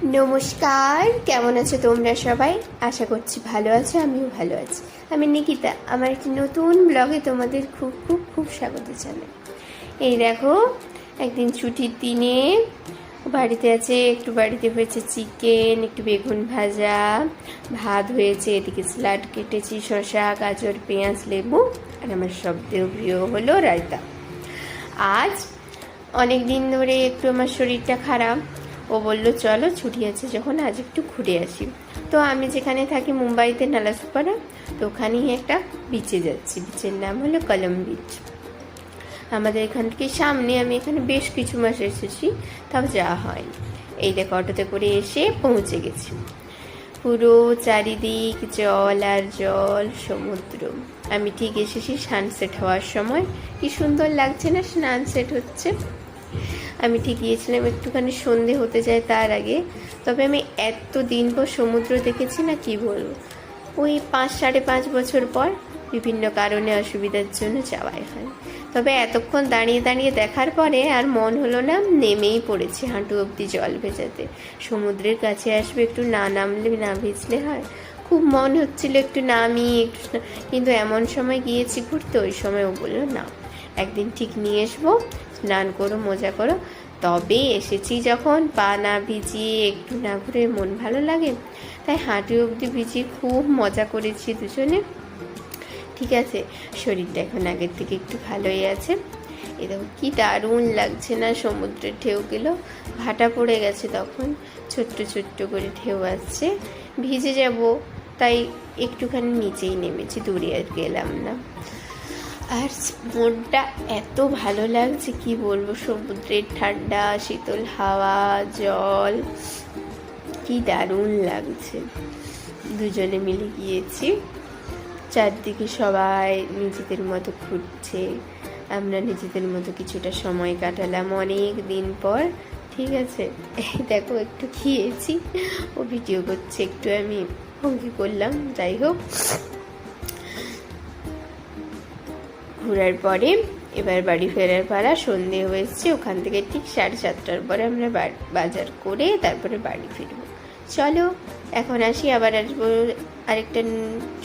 নমস্কার, কেমন আছো তোমরা সবাই? আশা করছি ভালো আছো, আমিও ভালো আছি। আমি নিকিতা, আমার একটি নতুন ব্লগে তোমাদের খুব খুব খুব স্বাগত জানাই। এই দেখো, একদিন ছুটির দিনে বাড়িতে আছে, একটু বাড়িতে হয়েছে চিকেন, একটু বেগুন ভাজা, ভাত হয়েছে, এদিকে স্যালাড কেটেছি, শসা, গাজর, পেঁয়াজ, লেবু, আর আমার সবথেকে প্রিয় হলো রায়তা। আজ অনেক দিন ধরে একটু আমার শরীরটা খারাপ, ও বলল চলো ছুটি আছে যখন আজ একটু ঘুরে আসি। তো আমি যেখানে থাকি মুম্বাইতে নালাসোপাড়া, তো ওখানেই একটা বিচে যাচ্ছি। বিচের নাম হলো কলম বিচ। আমাদের এখান থেকে সামনে, আমি এখানে বেশ কিছু মাস এসেছি, তাও যাওয়া হয়নি। এই দেখো, অটোতে করে এসে পৌঁছে গেছি। পুরো চারিদিক জল আর জল, সমুদ্র। আমি ঠিক এসেছি সানসেট হওয়ার সময়। কি সুন্দর লাগছে না, সানসেট হচ্ছে। আমি ঠিক গিয়েছিলাম একটুখানি সন্ধে হতে যায় তার আগে। তবে আমি এত দিন পর সমুদ্র দেখেছি না, কি বলবো। ওই 5-5.5 বছর পর বিভিন্ন কারণে, অসুবিধার জন্য যাওয়াই হয়। তবে এতক্ষণ দাঁড়িয়ে দাঁড়িয়ে দেখার পরে আর মন হলো না, নেমেই পড়েছি হাঁটু অবধি জল ভেজাতে। সমুদ্রের কাছে আসবে, একটু না নামলে, না ভিজলে হয়। খুব মন হচ্ছিল একটু নামি একটু, কিন্তু এমন সময় গিয়েছি ঘুরতে, ওই সময় ও বললো না, একদিন ঠিক নিয়ে আসবো, স্নান করো, মজা করো। তবে এসেছি যখন, পা না ভিজিয়ে একটু না ঘুরে মন ভালো লাগে। তাই হাঁটু অবধি ভিজিয়ে খুব মজা করেছি দুজনে। ঠিক আছে, শরীরটা এখন আগের থেকে একটু ভালোই আছে। এ দেখো কি দারুণ লাগছে না, সমুদ্রের ঢেউগুলো ভাটা পড়ে গেছে, তখন ছোট্ট ছোট্ট করে ঢেউ আসছে। ভিজে যাব, তাই একটুখানি নিচেই নেমেছি, দূরে আর গেলাম না। আর মনটা এত ভালো লাগছে কি বলবো, সমুদ্রের ঠান্ডা শীতল হাওয়া, জল, কি দারুণ লাগছে। দুজনে মিলে গিয়েছি, চারদিকে সবাই নিজেদের মতো ঘুরছে, আমরা নিজেদের মতো কিছুটা সময় কাটালাম অনেক দিন পর। ঠিক আছে, এই দেখো একটু খেয়েছি, ও ভিডিও করছে, একটু আমি ভঙ্গি করলাম। যাই হোক, ঘোরার পরে এবার বাড়ি ফেরার পালা, সন্ধে হয়েছে। ওখান থেকে ঠিক 7:30টার পরে আমরা বাজার করে তারপরে বাড়ি ফিরবো। চলো এখন আসি, আবার আসবো আরেকটা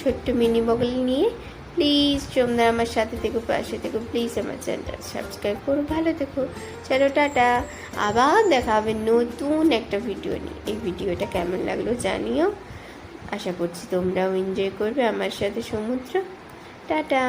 ছোট্ট মিনি বগল নিয়ে। প্লিজ তোমরা আমার সাথে থেকো, পাশে থেকো, প্লিজ আমার চ্যানেলটা সাবস্ক্রাইব করো, ভালো থেকো। চলো টাটা, আবার দেখা হবে নতুন একটা ভিডিও নিয়ে। এই ভিডিওটা কেমন লাগলো জানিও, আশা করছি তোমরাও এনজয় করবে আমার সাথে সমুদ্র। টাটা।